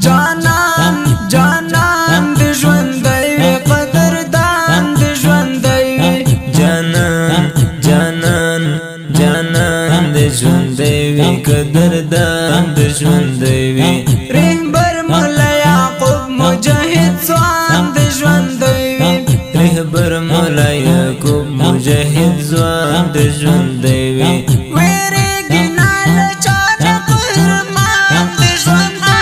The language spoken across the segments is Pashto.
جانان جانان د ژوند دی قدردان د ژوند دی جانان جانان جانان د ژوند دی قدردان د ژوند دی رهبر مولا یعقوب مجاهد ځوان د ژوند دی رهبر مولا یعقوب مجاهد ځوان د ژوند دی ویریږي نه له چا نه قهرمان د ژوند دی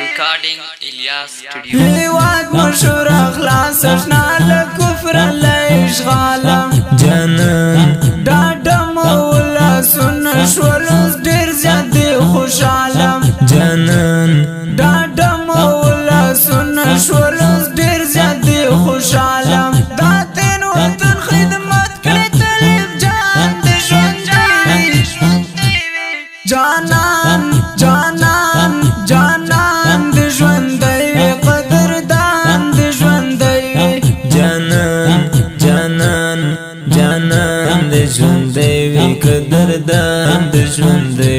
Recording Ilyas Studio. هیواد مشهور اخلاص اشنا له کفر له اشغاله جانان ډاډه مولا سن شول ډېر زیات دی خوشاله جانان ډاډه مولا سن شول ډېر زیات دی خوشاله دا تین وطن خدمت کړي طالب جان د ژوند دی جانان جانان جانان د ژوند دی قدردان د ژوند دی جانان جانان جانان د ژوند دی قدردان د ژوند دی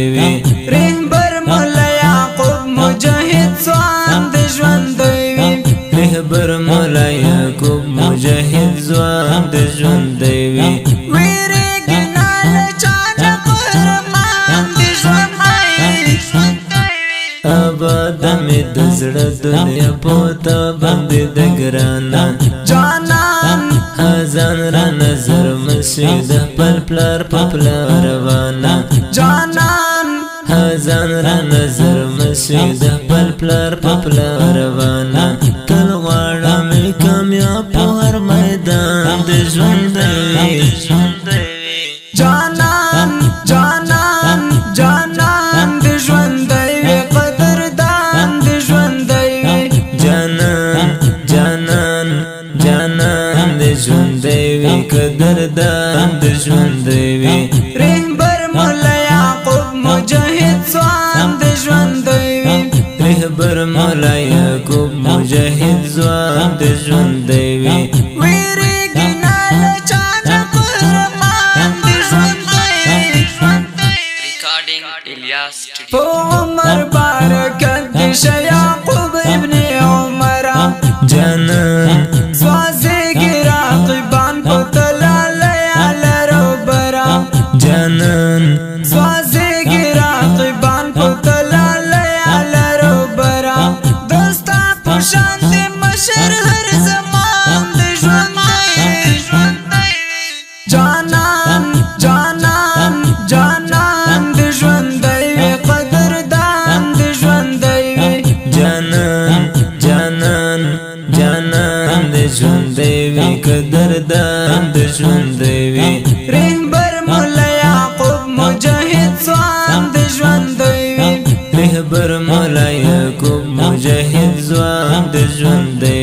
رهبر مولا یعقوب مجاهد ځوان د ژوند دی رهبر مولا یعقوب مجاهد ځوان د ژوند دی ویریږي نه له چا نه قهرمان د ژوند دی آباد مې د زړه دنیا پوته باندې د ګرانه جانان ځان را نظر مشي د خپل پلار په پلار روانه جانان ځان را نظر مشي د خپل پلار په پلار روانه تل غواړم کامیاب په هر میدان د ژوند دی جانان جانان جانان د ژوند دی قدردان د ژوند دی جانان جانان جانان د ژوند دی قدردان د ژوند دی رهبر مولا یعقوب مجاهد ځوان د ژوند دی رهبر مولا یعقوب مجاهد ځوان د ژوند دی ویریږي نه له چا نه قهرمان د ژوند دی Recording Ilyas Studio. په عمر برکت د شه یعقوب ابن عمر جانان سوځېږي راقبان په تلاله یاله روبره جانان سوځېږي راقبان په تلاله یاله روبره دستا په شان د مشر هر زمان د ژوند دی جانان جانان جانان د ژوند دی قدردان د ژوند دی جانان جانان جانان د ژوند دی قدردان د ژوند دی رهبر مولا یعقوب مجاهد ځوان د ژوند دی رهبر مولا یعقوب مجاهد ځوان د ژوند دی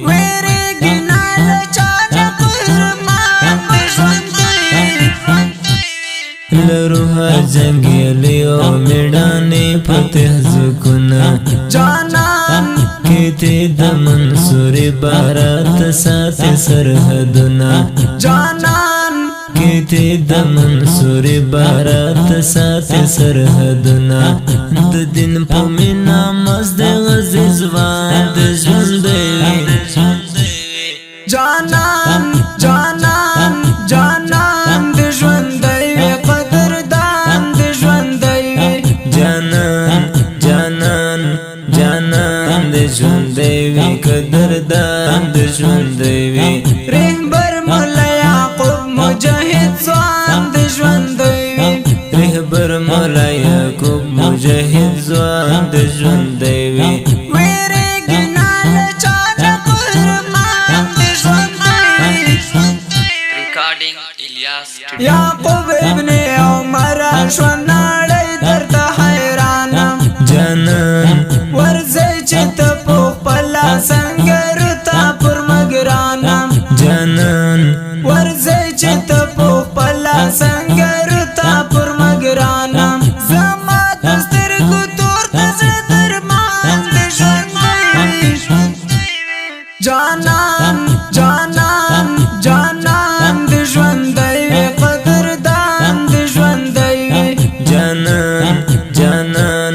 ویریږي نه له چا نه قهرمان د ژوند دی لروها جنگیلی او میډانې فتح زکونه جانان کیتی د منصور بارات ساتي سرحدونه جانان کیتی د منصور بارات ساتي سرحدونه د دین په مینا مزد غزي ځوان د ژوند دی جانان جانان جانان د ژوند دی قدردان د ژوند دی جانان جانان جانان د ژوند دی قدردان د ژوند دی رهبر مولا یعقوب مجاهد ځوان د ژوند دی رهبر مولا یعقوب مجاهد ځوان د ژوند دی ویریږي نه له چا نه قهرمان د ژوند دی Recording Ilyas Studio. یعقوب ابن عمر شو نړۍ درته حیرانه جانان ورځي چې ته په خپل سنگر ته پر مګرانه جانان ورځي چې ته په خپل سنگر ته پر مګرانه زما د سترګو تور ته زړه درمان د ژوند دی جانان جانان جانان د ژوند دی قدردان د ژوند دی جانان جانان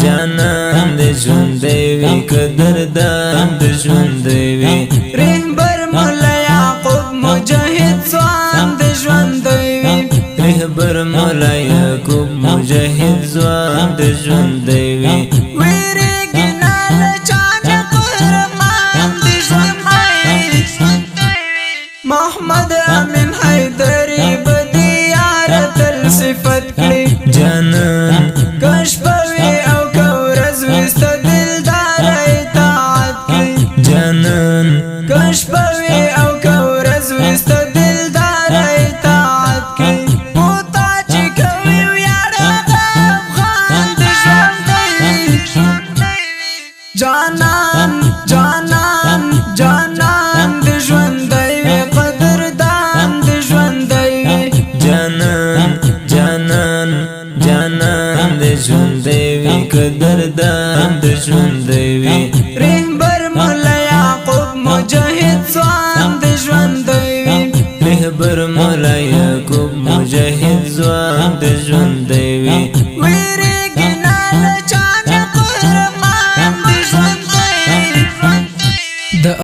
جانان ژوند وی قدردان د ژوند وی رهبر مولا یعقوب مجاهد ځوان د ژوند وی رهبر مولا یعقوب مجاهد ځوان د ژوند وی ویریږي نه له چا مې قهرمان د ژوند وی محمد امین حیدري به د یار تل صفت کړي جانان که شپه وي او که ورځ وي ستا دلدار اطاعت کړي جانان که شپه وي او که ورځ وي ستا دلدار اطاعت کړي پوتا چې کوي ویاړ هغه افغان د ژوند دی جانان جانان جانان د ژوند دی قدردان د ژوند دی جانان جانان جانان د ژوند وی قدردان د ژوند وی رهبر مولا یعقوب مجاهد ځوان د ژوند وی رهبر مولا یعقوب مجاهد ځوان د ژوند